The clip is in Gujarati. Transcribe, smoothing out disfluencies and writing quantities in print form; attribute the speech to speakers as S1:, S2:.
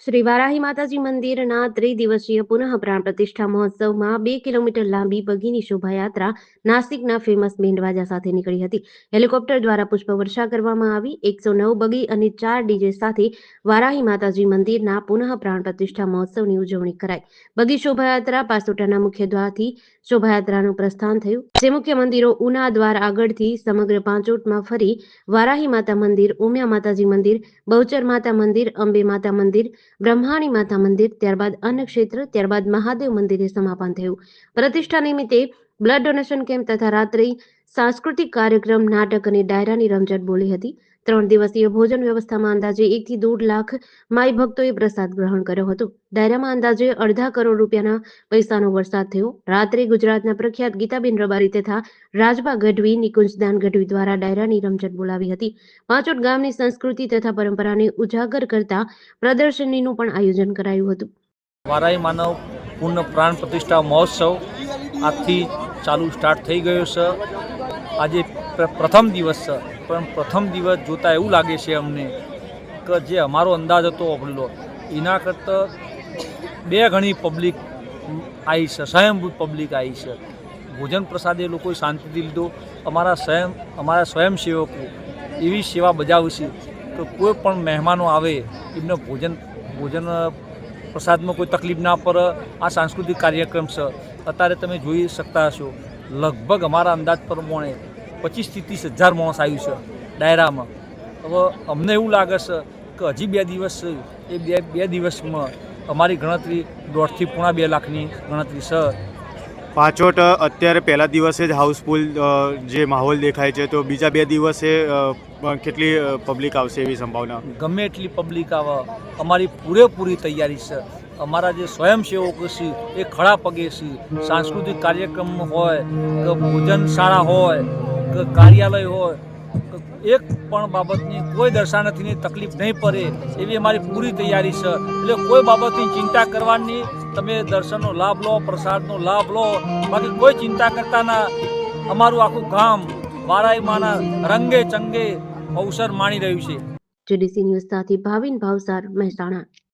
S1: શ્રી વારાહી માતાજી મંદિરના ત્રિદિવસીય પુનઃ પ્રાણ પ્રતિષ્ઠા મહોત્સવમાં 2 કિલોમીટર લાંબી બગીની શોભાયાત્રા નાસિકના ફેમસ બેન્ડવાજા સાથે નીકળી હતી. હેલિકોપ્ટર દ્વારા પુષ્પવર્ષા કરવામાં આવી. 109 બગી અને 4 ડીજે સાથે વારાહી માતાજી મંદિરના પુનઃ પ્રાણ પ્રતિષ્ઠા મહોત્સવની ઉજવણી કરાઈ. બગી શોભાયાત્રા પાસોટાના મુખ્ય દ્વારથી શોભાયાત્રાનું પ્રસ્થાન થયું, જે મુખ્ય મંદિરો ઉના દ્વાર આગળથી સમગ્ર પાંચોટમાં ફરી વારાહી માતા મંદિર, ઉમિયા માતાજી મંદિર, બહુચર માતા મંદિર, અંબે માતા મંદિર, બ્રહ્માણી માતા મંદિર, ત્યારબાદ અન્નક્ષેત્ર, ત્યારબાદ મહાદેવ મંદિરે સમાપન થયું. પ્રતિષ્ઠા નિમિત્તે બ્લડ ડોનેશન કેમ્પ તથા રાત્રિ સાંસ્કૃતિક કાર્યક્રમ, નાટક અને ડાયરાની રમઝટ બોલી હતી. 3 દિવસીય ભોજન વ્યવસ્થામાં અંદાજે 1 થી 1.5 લાખ માઈ ભક્તોએ પ્રસાદ ગ્રહણ કર્યો હતો. ડાયરામાં અંદાજે ₹2.5 કરોડ રૂપિયાના પૈસાનો વરસાદ થયો. રાત્રે ગુજરાતના પ્રખ્યાત ગીતાબેન રબારી તથા રાજબા ગઢવી, નિકુંજદાન ગઢવી દ્વારા ડાયરાની રમઝટ બોલાવી હતી. પાંચોટ ગામની સંસ્કૃતિ તથા પરંપરાને ઉજાગર કરતા પ્રદર્શનીનું પણ આયોજન કરાયું હતું.
S2: વારાહી માનવ પૂર્ણ પ્રાણ પ્રતિષ્ઠા મહોત્સવ આજથી ચાલુ સ્ટાર્ટ થઈ ગયો છે. આજે પ્રથમ દિવસ છે, પણ પ્રથમ દિવસ જોતાં એવું લાગે છે અમને કે જે અમારો અંદાજ હતો આપણો એના કરતાં 2 ગણી પબ્લિક આવી છે, સ્વયંભૂત પબ્લિક આવી છે. ભોજન પ્રસાદ એ લોકોએ શાંતિથી લીધો. અમારા સ્વયંસેવકો એવી સેવા બજાવે છે કે કોઈ પણ મહેમાનો આવે એમને ભોજન પ્રસાદમાં કોઈ તકલીફ ના પડે. આ સાંસ્કૃતિક કાર્યક્રમ છે. અત્યારે તમે જોઈ શકતા હશો, લગભગ અમારા અંદાજ પ્રમાણે 25 થી 30 હજાર માણસ આવ્યું છે ડાયરામાં. હવે અમને એવું લાગે છે કે હજી 2 દિવસ છે, એ બે દિવસમાં અમારી ગણતરી 1.5 થી પોણા 2 લાખની ગણતરી છે.
S3: પાંચોટ અત્યારે પહેલા દિવસે જ હાઉસફુલ જે માહોલ દેખાય છે, તો બીજા 2 દિવસે કેટલી પબ્લિક આવશે એવી સંભાવના?
S2: ગમે એટલી પબ્લિક આવે, અમારી પૂરેપૂરી તૈયારી છે. અમારા જે સ્વયંસેવકો છે એ ખડા પગે છે. સાંસ્કૃતિક કાર્યક્રમ હોય કે ભોજનશાળા હોય કે કાર્યાલય હોય, એક પણ બાબતની કોઈ દર્શનાર્થીની તકલીફ નહીં પડે એવી અમારી પૂરી તૈયારી છે. એટલે કોઈ બાબતની ચિંતા કરવાની, તમે દર્શનનો લાભ લો, પ્રસાદનો લાભ લો, બાકી કોઈ ચિંતા કરતા ના. અમારું આખું ગામ વારાહી માના રંગે ચંગે અવસર માણી રહ્યું છે.
S1: જીડીસી ન્યૂઝ સાથે ભાવિન ભાવસાર, મહેસાણા.